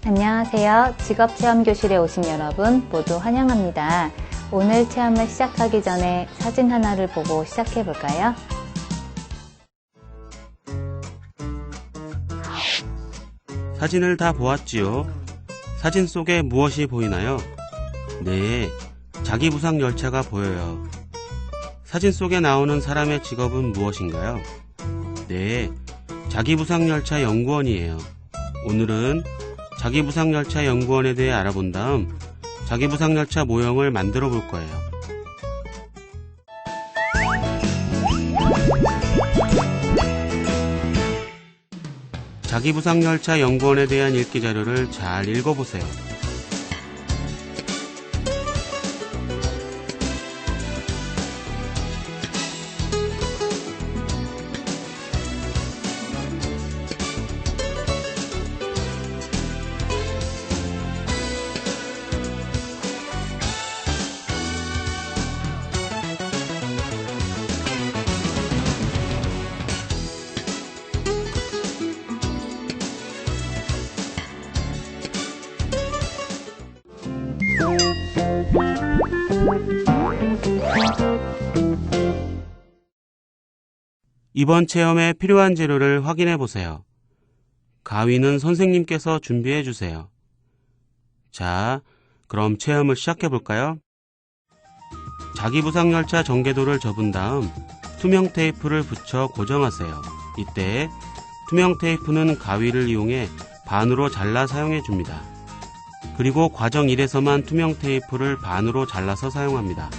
안녕하세요. 직업체험교실에 오신 여러분 모두 환영합니다. 오늘 체험을 시작하기 전에 사진 하나를 보고 시작해 볼까요? 사진을 다 보았지요? 사진 속에 무엇이 보이나요? 네, 자기부상 열차가 보여요. 사진 속에 나오는 사람의 직업은 무엇인가요? 네, 자기부상열차 연구원이에요. 오늘은 자기부상열차 연구원에 대해 알아본 다음 자기부상열차 모형을 만들어 볼 거예요. 자기부상열차 연구원에 대한 읽기 자료를 잘 읽어보세요. 이번 체험에 필요한 재료를 확인해 보세요. 가위는 선생님께서 준비해 주세요. 자, 그럼 체험을 시작해 볼까요? 자기부상열차 전개도를 접은 다음 투명 테이프를 붙여 고정하세요. 이때 투명 테이프는 가위를 이용해 반으로 잘라 사용해 줍니다. 그리고 과정 1에서만 투명 테이프를 반으로 잘라서 사용합니다.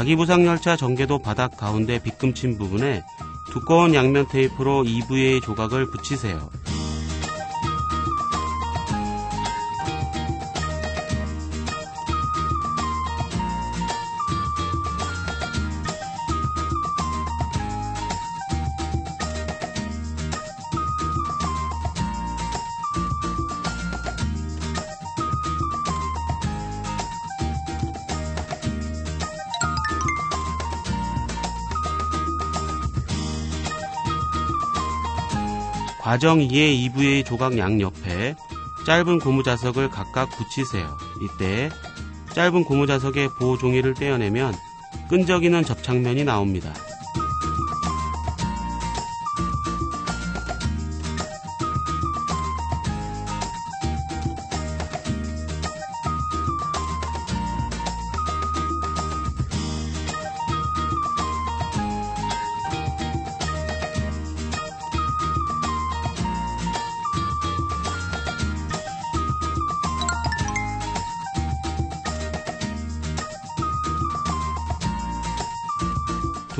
자기부상열차 전개도 바닥 가운데 빗금친 부분에 두꺼운 양면 테이프로 EVA 조각을 붙이세요. 과정 2의 EVA 조각 양옆에 짧은 고무자석을 각각 붙이세요. 이때 짧은 고무자석의 보호 종이를 떼어내면 끈적이는 접착면이 나옵니다.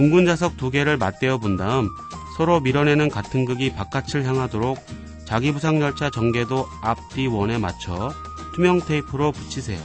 둥근 자석 2개를 맞대어 본 다음 서로 밀어내는 같은 극이 바깥을 향하도록 자기부상열차 전개도 앞뒤 원에 맞춰 투명 테이프로 붙이세요.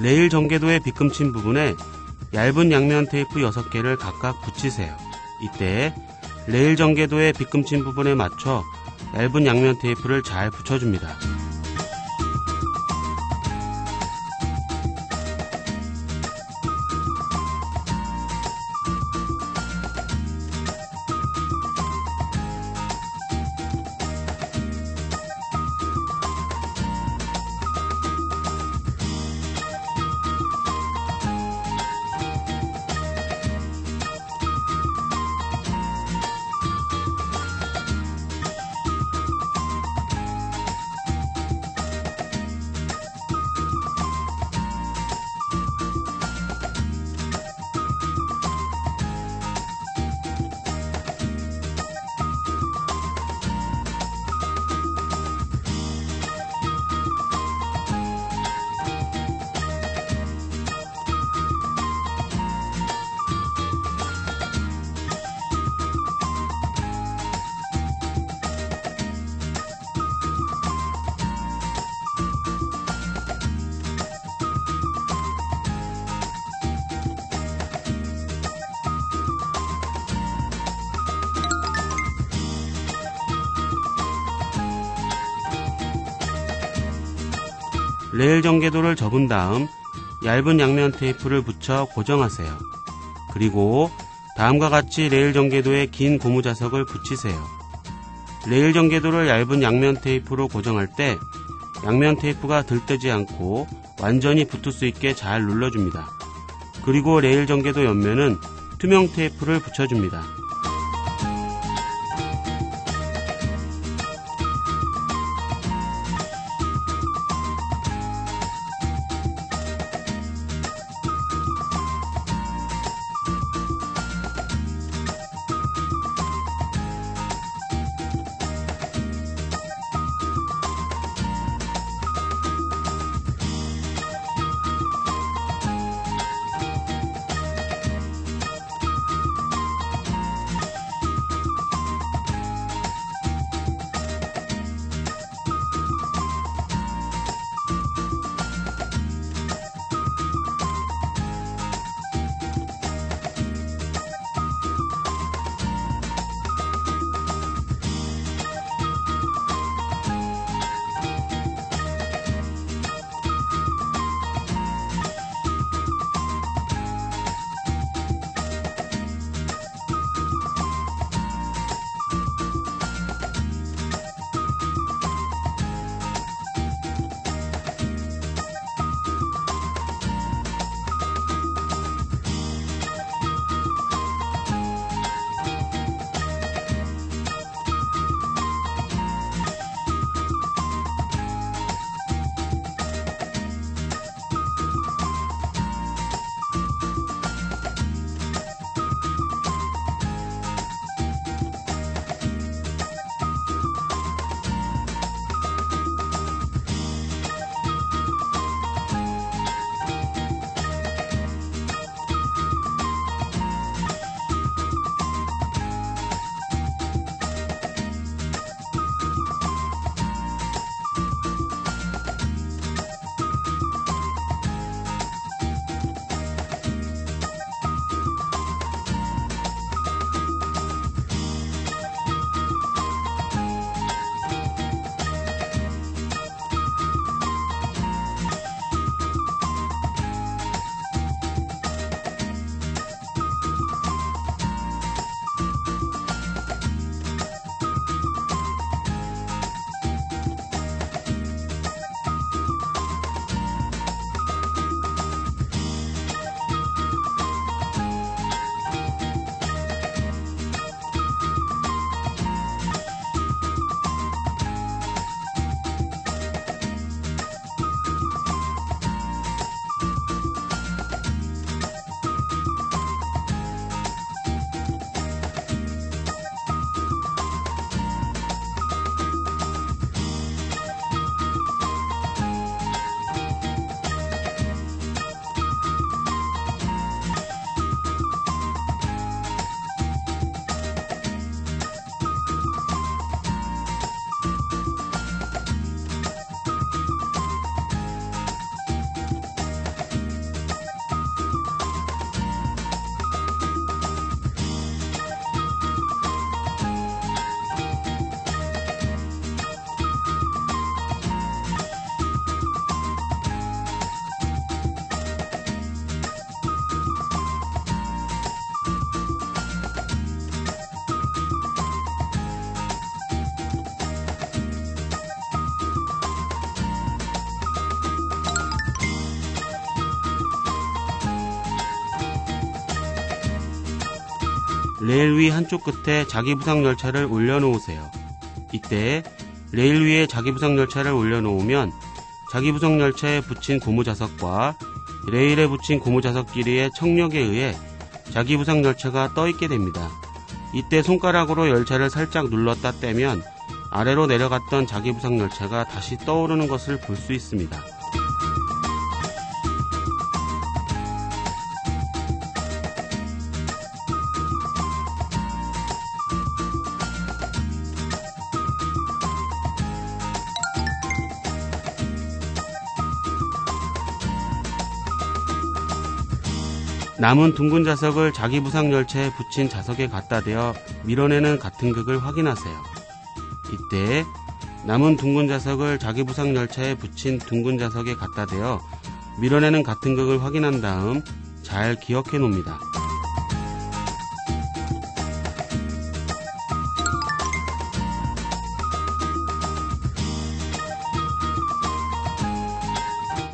레일 전개도에 빗금친 부분에 얇은 양면 테이프 6개를 각각 붙이세요. 이때 레일 전개도에 빗금친 부분에 맞춰 얇은 양면 테이프를 잘 붙여줍니다. 레일 전개도를 접은 다음 얇은 양면 테이프를 붙여 고정하세요. 그리고 다음과 같이 레일 전개도에 긴 고무 자석을 붙이세요. 레일 전개도를 얇은 양면 테이프로 고정할 때 양면 테이프가 들뜨지 않고 완전히 붙을 수 있게 잘 눌러줍니다. 그리고 레일 전개도 옆면은 투명 테이프를 붙여줍니다. 레일 위 한쪽 끝에 자기부상 열차를 올려놓으세요. 이때 레일 위에 자기부상 열차를 올려놓으면 자기부상 열차에 붙인 고무자석과 레일에 붙인 고무자석 길이의 청력에 의해 자기부상 열차가 떠있게 됩니다. 이때 손가락으로 열차를 살짝 눌렀다 떼면 아래로 내려갔던 자기부상 열차가 다시 떠오르는 것을 볼 수 있습니다. 남은 둥근 자석을 자기부상 열차에 붙인 자석에 갖다 대어 밀어내는 같은 극을 확인하세요. 이때 남은 둥근 자석을 자기부상 열차에 붙인 둥근 자석에 갖다 대어 밀어내는 같은 극을 확인한 다음 잘 기억해 놓습니다.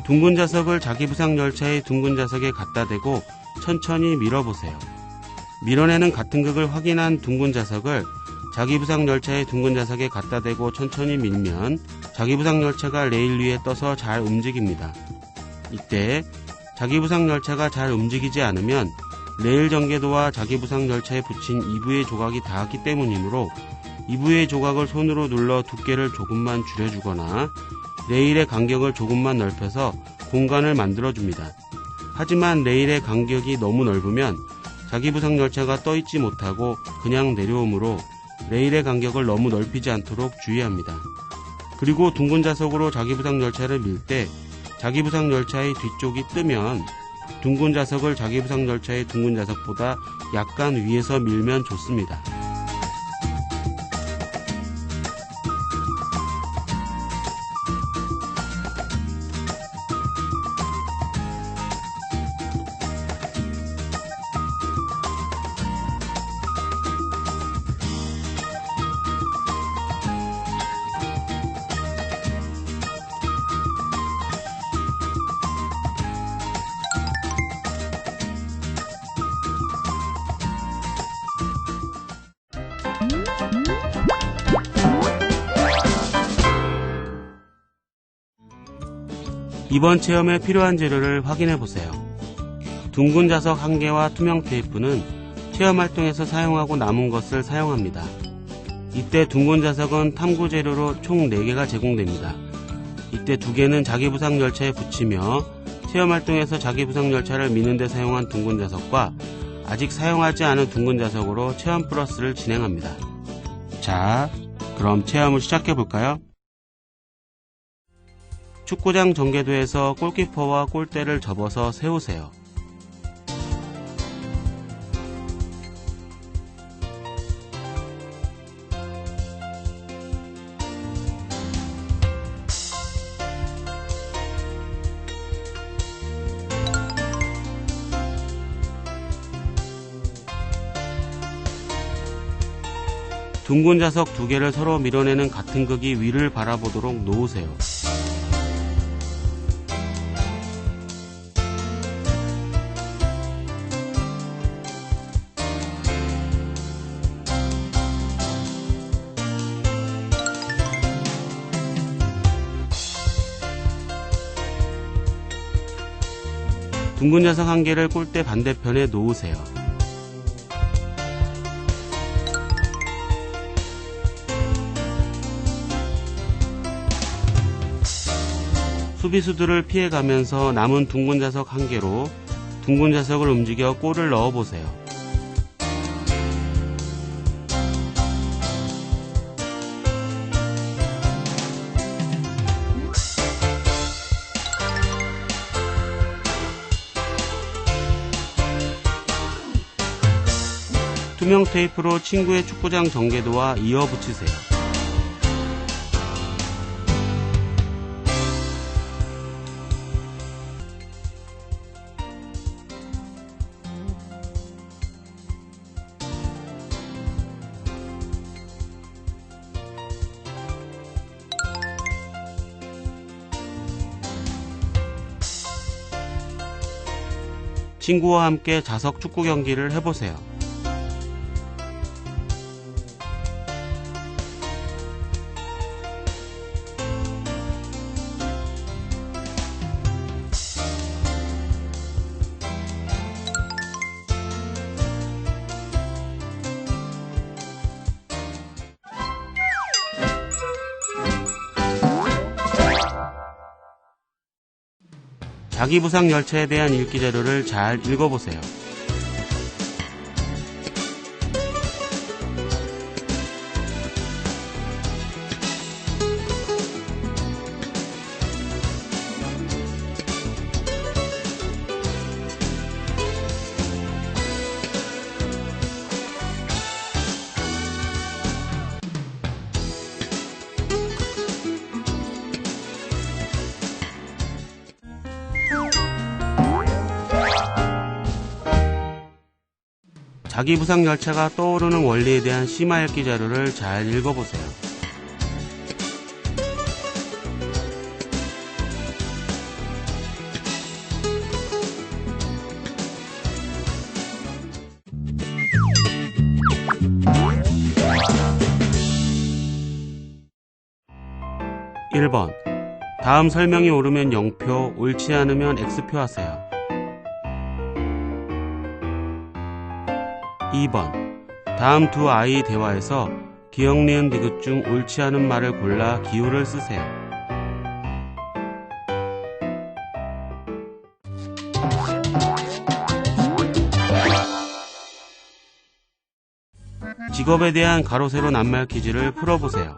둥근 자석을 자기부상 열차의 둥근 자석에 갖다 대고 천천히 밀어보세요. 밀어내는 같은 극을 확인한 둥근 자석을 자기부상 열차의 둥근 자석에 갖다 대고 천천히 밀면 자기부상 열차가 레일 위에 떠서 잘 움직입니다. 이때 자기부상 열차가 잘 움직이지 않으면 레일 전개도와 자기부상 열차에 붙인 2부의 조각이 닿았기 때문이므로 2부의 조각을 손으로 눌러 두께를 조금만 줄여주거나 레일의 간격을 조금만 넓혀서 공간을 만들어줍니다. 하지만 레일의 간격이 너무 넓으면 자기부상 열차가 떠있지 못하고 그냥 내려오므로 레일의 간격을 너무 넓히지 않도록 주의합니다. 그리고 둥근 자석으로 자기부상 열차를 밀 때 자기부상 열차의 뒤쪽이 뜨면 둥근 자석을 자기부상 열차의 둥근 자석보다 약간 위에서 밀면 좋습니다. 이번 체험에 필요한 재료를 확인해보세요. 둥근 자석 1개와 투명 테이프는 체험 활동에서 사용하고 남은 것을 사용합니다. 이때 둥근 자석은 탐구 재료로 총 4개가 제공됩니다. 이때 2개는 자기부상 열차에 붙이며 체험 활동에서 자기부상 열차를 미는 데 사용한 둥근 자석과 아직 사용하지 않은 둥근 자석으로 체험 플러스를 진행합니다. 자, 그럼 체험을 시작해볼까요? 축구장 전개도에서 골키퍼와 골대를 접어서 세우세요. 둥근 자석 2개를 서로 밀어내는 같은 극이 위를 바라보도록 놓으세요. 둥근 자석 1개를 골대 반대편에 놓으세요. 수비수들을 피해가면서 남은 둥근 자석 1개로 둥근 자석을 움직여 골을 넣어보세요. 투명 테이프로 친구의 축구장 전개도와 이어 붙이세요. 친구와 함께 자석 축구 경기를 해보세요. 자기부상 열차에 대한 읽기 자료를 잘 읽어보세요. 자기부상 열차가 떠오르는 원리에 대한 심화 읽기 자료를 잘 읽어보세요. (1번) 다음 설명이 옳으면 0표, 옳지 않으면 X표 하세요. 2번 다음 두 아이 대화에서 기역, 니은, 디귿 중 옳지 않은 말을 골라 기호를 쓰세요. 직업에 대한 가로 세로 낱말 퀴즈를 풀어보세요.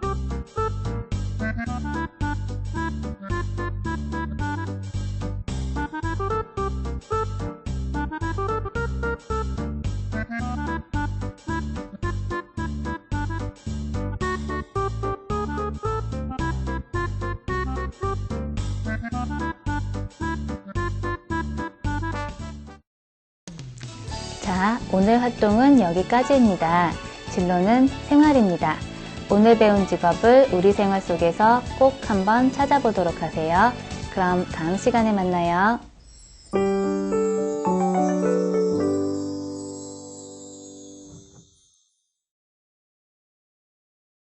자, 오늘 활동은 여기까지입니다. 진로는 생활입니다. 오늘 배운 직업을 우리 생활 속에서 꼭 한번 찾아보도록 하세요. 그럼 다음 시간에 만나요.